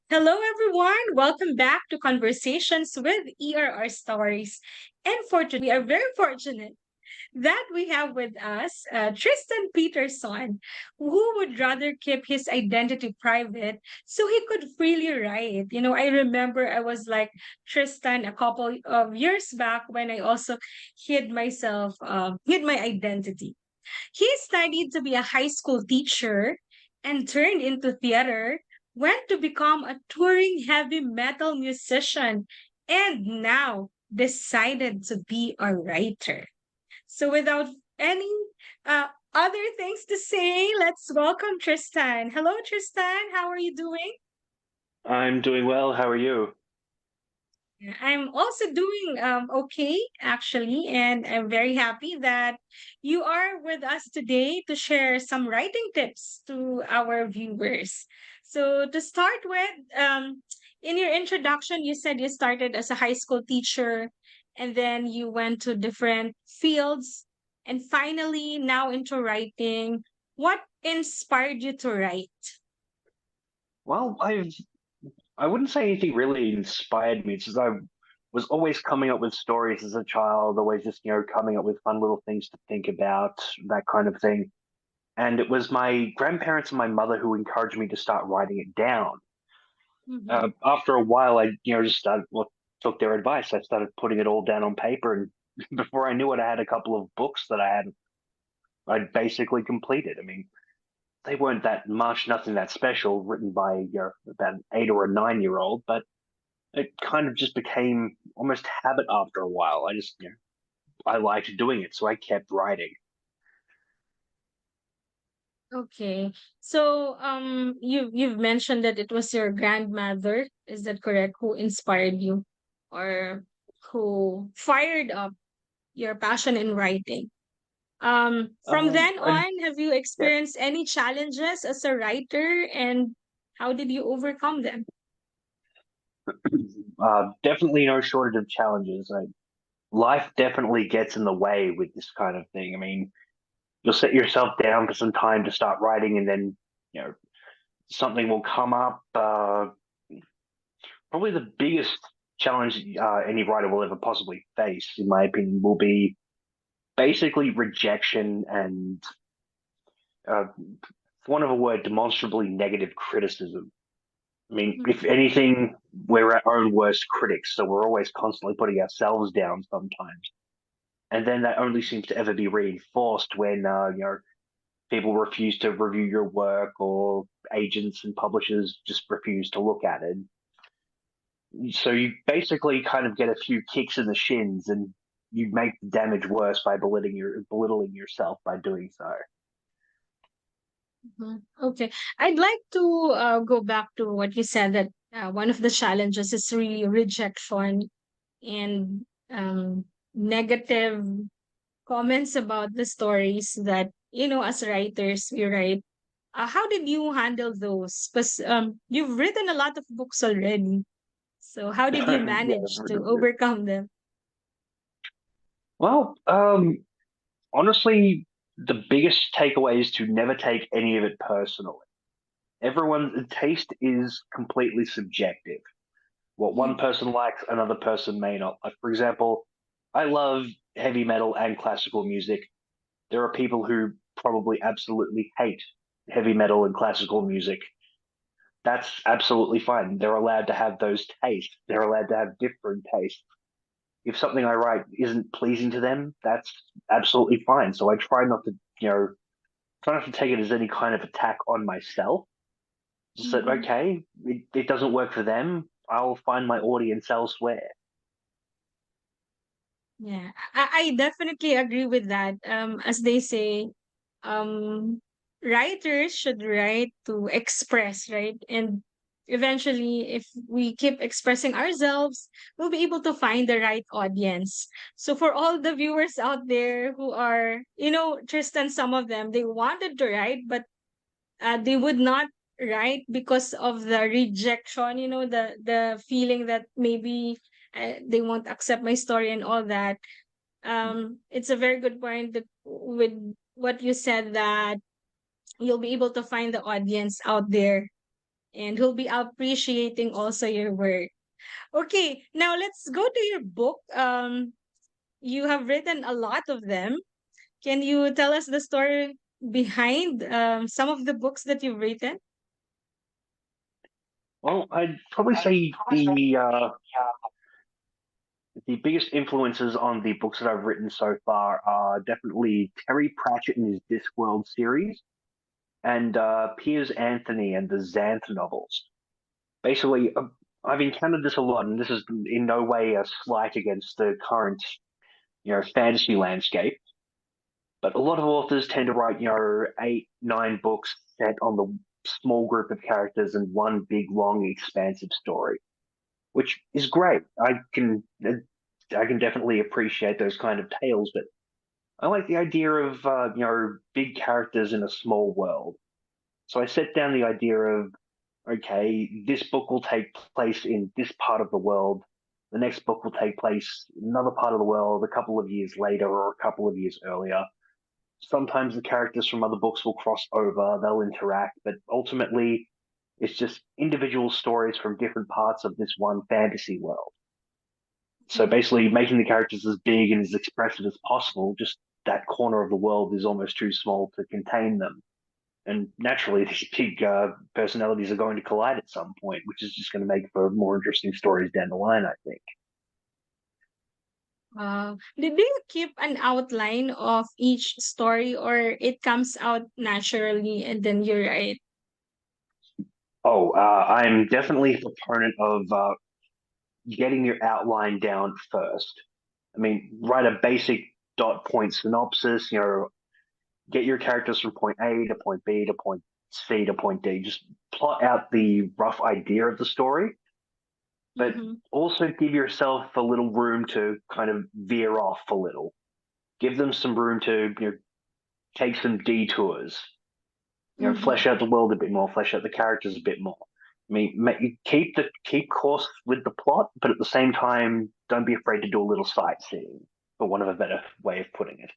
Hello, everyone. Welcome back to Conversations with ERR Stories. And for today, we are very fortunate that we have with us Tristan Peterson, who would rather keep his identity private so he could freely write. I remember I was like Tristan a couple of years back when I also hid my identity. He studied to be a high school teacher and turned into theater, went to become a touring heavy metal musician, and now decided to be a writer. So, without any other things to say, let's welcome Tristan. Hello, Tristan. How are you doing? I'm doing well. How are you? I'm also doing okay, actually, and I'm very happy that you are with us today to share some writing tips to our viewers. So, to start with, in your introduction, you said you started as a high school teacher and then you went to different fields and finally now into writing. What inspired you to write? Well, I wouldn't say anything really inspired me. It's just I was always coming up with stories as a child, always just, coming up with fun little things to think about, that kind of thing. And it was my grandparents and my mother who encouraged me to start writing it down. Mhm. After a while, I, just started, well, took their advice. I started putting it all down on paper, and before I knew it, I had a couple of books that I'd basically completed. I mean, they weren't that much, nothing that special, written by about an 8 or a 9 year old, but it kind of just became almost habit after a while. I liked doing it, so I kept writing. Okay. So you've mentioned that it was your grandmother, is that correct, who inspired you or who fired up your passion in writing? From then I, on, have you yeah, experienced any challenges as a writer and how did you overcome them? definitely no shortage of challenges. Life definitely gets in the way with this kind of thing. I mean, you'll set yourself down for some time to start writing, and then you know something will come up. Probably the biggest challenge any writer will ever possibly face, in my opinion, will be basically rejection and, uh, for want of a word, demonstrably negative criticism. I mean, if Mhm. anything, we're our own worst critics, so we're always constantly putting ourselves down sometimes. And then that only seems to ever be reinforced when people refuse to review your work, or agents and publishers just refuse to look at it. So you basically kind of get a few kicks in the shins, and you make the damage worse by belittling yourself by doing so. Mhm. Okay. I'd like to go back to what you said that one of the challenges is really rejection and negative comments about the stories that as writers we write. How did you handle those? Because you've written a lot of books already, so how did you manage to Yeah. overcome them? Well, honestly, the biggest takeaway is to never take any of it personally. Everyone's taste is completely subjective. What one Mm, person likes, another person may not. Like, for example, I love heavy metal and classical music. There are people who probably absolutely hate heavy metal and classical music. That's absolutely fine. They're allowed to have those tastes. They're allowed to have different tastes. If something I write isn't pleasing to them, that's absolutely fine. So I try not to, try not to take it as any kind of attack on myself. Just that, mhm. okay, it doesn't work for them. I'll find my audience elsewhere. Yeah, I definitely agree with that. As they say, um, writers should write to express, right? And eventually, if we keep expressing ourselves, we'll be able to find the right audience. So for all the viewers out there who are, Tristan, some of them, they wanted to write, but they would not write because of the rejection, the feeling that maybe they won't accept my story and all that. It's a very good point that with what you said that you'll be able to find the audience out there and he'll be appreciating also your work. Okay, now let's go to your book. You have written a lot of them. Can you tell us the story behind some of the books that you've written? Well, I'd probably say the biggest influences on the books that I've written so far are definitely Terry Pratchett and his Discworld series, and Piers Anthony and the Xanth novels. Basically, I've encountered this a lot, and this is in no way a slight against the current, fantasy landscape. But a lot of authors tend to write, eight, nine books set on the small group of characters and one big, long, expansive story, which is great. I can definitely appreciate those kind of tales, but I like the idea of big characters in a small world. So I set down the idea of, okay, this book will take place in this part of the world. The next book will take place in another part of the world a couple of years later or a couple of years earlier. Sometimes the characters from other books will cross over, they'll interact, but ultimately it's just individual stories from different parts of this one fantasy world. So Mhm. basically, making the characters as big and as expressive as possible, just that corner of the world is almost too small to contain them. And naturally, these big personalities are going to collide at some point, which is just going to make for more interesting stories down the line, I think. Do you keep an outline of each story, or it comes out naturally and then you write? Oh, I'm definitely a proponent of getting your outline down first. I mean, write a basic dot point synopsis, get your characters from point A to point B to point C to point D. Just plot out the rough idea of the story, but Mm-hmm. also give yourself a little room to kind of veer off a little. Give them some room to take some detours. Mm-hmm. Flesh out the world a bit more, flesh out the characters a bit more. I mean, keep course with the plot, but at the same time, don't be afraid to do a little sightseeing, for one of a better way of putting it.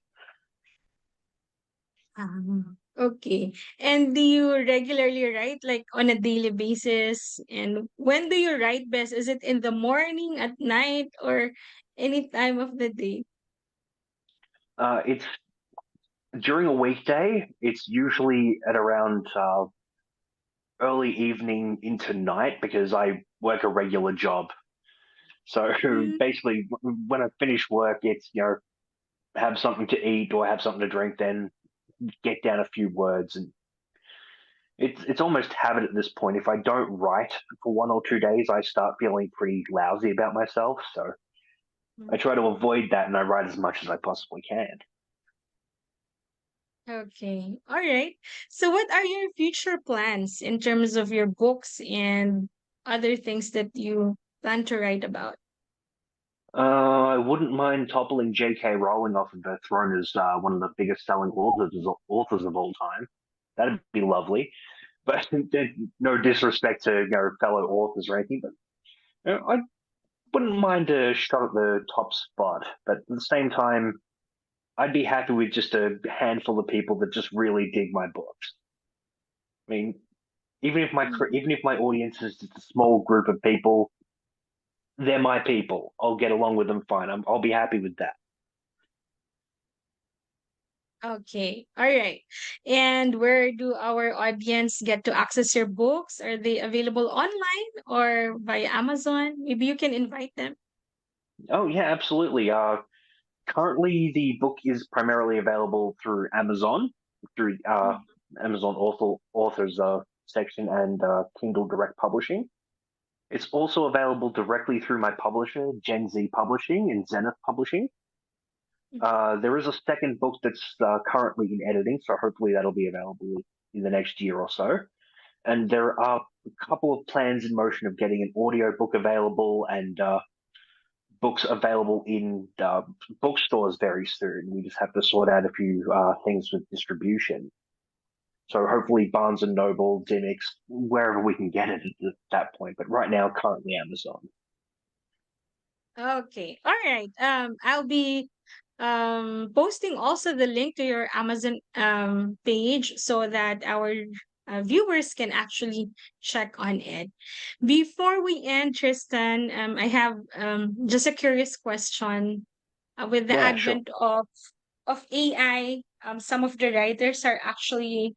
Okay. And do you regularly write like on a daily basis? And when do you write best? Is it in the morning, at night, or any time of the day? It's during a weekday. It's usually at around early evening into night because I work a regular job. So Mm, basically, when I finish work, it's have something to eat or have something to drink, then get down a few words, and it's almost habit at this point. If I don't write for 1 or 2 days, I start feeling pretty lousy about myself. So I mm. try to avoid that, and I write as much as I possibly can. Okay. All right. So what are your future plans in terms of your books and other things that you plan to write about? I wouldn't mind toppling J.K. Rowling off of her throne as one of the biggest selling authors of all time. That'd be lovely. But no disrespect to fellow authors or anything, but I wouldn't mind a shot at the top spot. But at the same time, I'd be happy with just a handful of people that just really dig my books. I mean, Mhm. even if my audience is just a small group of people, they're my people. I'll get along with them fine. I'll be happy with that. Okay. All right. And where do our audience get to access your books? Are they available online or via Amazon? Maybe you can invite them. Oh yeah, absolutely. Currently, the book is primarily available through Amazon, through Amazon authors section and Kindle Direct Publishing. It's also available directly through my publisher, Gen Z Publishing and Zenith Publishing. There is a second book that's currently in editing, so hopefully that'll be available in the next year or so. And there are a couple of plans in motion of getting an audio book available and books available in bookstores very soon. We just have to sort out a few things with distribution. So hopefully Barnes and Noble, Dimmix, wherever we can get it at that point. But right now, currently Amazon. Okay. All right. I'll be posting also the link to your Amazon page so that our viewers can actually check on it. Before we end, Tristan, I have just a curious question. With the Yeah, sure. advent of AI, some of the writers are actually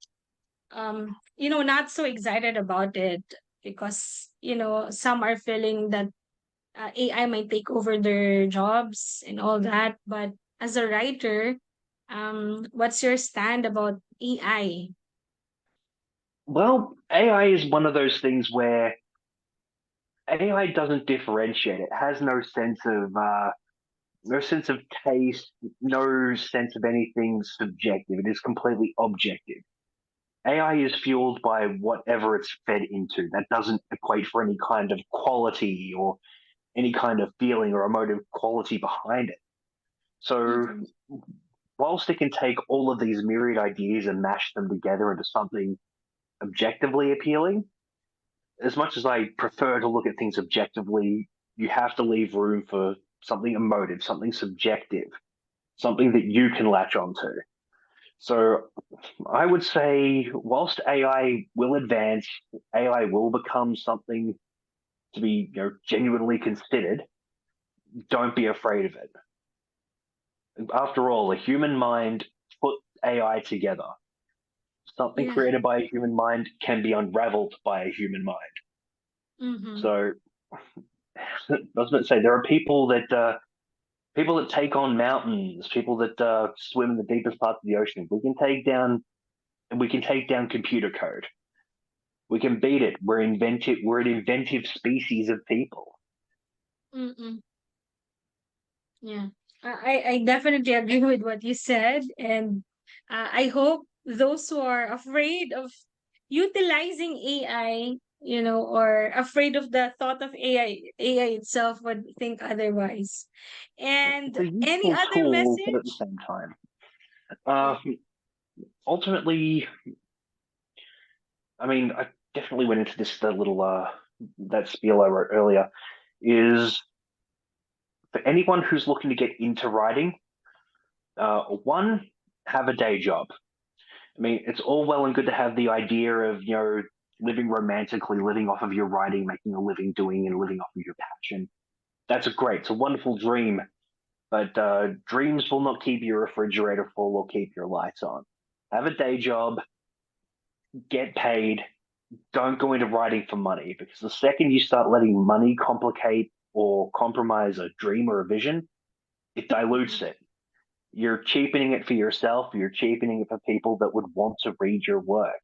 not so excited about it because some are feeling that AI might take over their jobs and all that. But as a writer, what's your stand about AI? Well, AI is one of those things where AI doesn't differentiate. It has no sense of taste, no sense of anything subjective. It is completely objective. AI is fueled by whatever it's fed into. That doesn't equate for any kind of quality or any kind of feeling or emotive quality behind it. So, Mm-mm. whilst it can take all of these myriad ideas and mash them together into something objectively appealing, as much as I prefer to look at things objectively, you have to leave room for something emotive, something subjective, something that you can latch onto. So I would say, whilst AI will advance, AI will become something to be genuinely considered. Don't be afraid of it. After all, a human mind put AI together. Something Yeah. created by a human mind can be unraveled by a human mind. Mm-hmm. So I was going to say there are people that take on mountains, people that swim in the deepest parts of the ocean. We can take down computer code. We can beat it. We're inventive. We're an inventive species of people. Mm-mm. Yeah. I definitely agree with what you said. And I hope those who are afraid of utilizing AI, or afraid of the thought of AI itself would think otherwise. It's And a any useful other tool, but at the message? same time, Yeah. ultimately, I mean, I definitely went into this the little that spiel I wrote earlier. Is for anyone who's looking to get into writing, one, have a day job. I mean, it's all well and good to have the idea of living romantically, living off of your writing, making a living doing and living off of your passion. That's a great, it's a wonderful dream, but dreams will not keep your refrigerator full or keep your lights on. Have a day job, get paid. Don't go into writing for money because the second you start letting money complicate or compromise a dream or a vision, it dilutes Mhm. it. You're cheapening it for yourself, you're cheapening it for people that would want to read your work.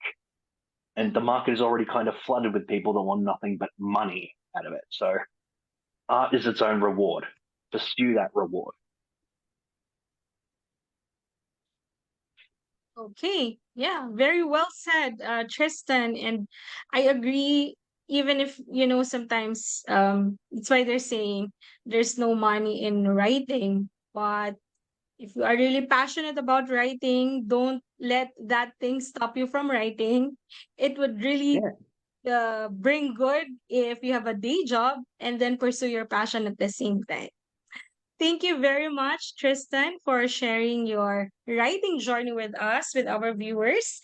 And the Mhm. market is already kind of flooded with people that want nothing but money out of it. So art is its own reward. Pursue that reward. Okay. Yeah, very well said, Tristan. And I agree, even if, sometimes it's why they're saying there's no money in writing. But if you are really passionate about writing, don't let that thing stop you from writing. It would really Yeah, bring good if you have a day job and then pursue your passion at the same time. Thank you very much, Tristan, for sharing your writing journey with us, with our viewers.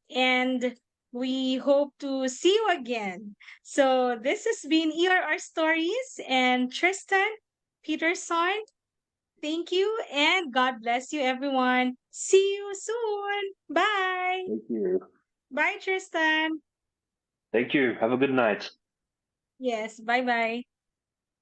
And we hope to see you again. So, this has been ERR Stories and Tristan Peterson. Thank you and God bless you, everyone. See you soon. Bye. thank you. Bye, Tristan. Thank you. Have a good night. Yes, bye bye.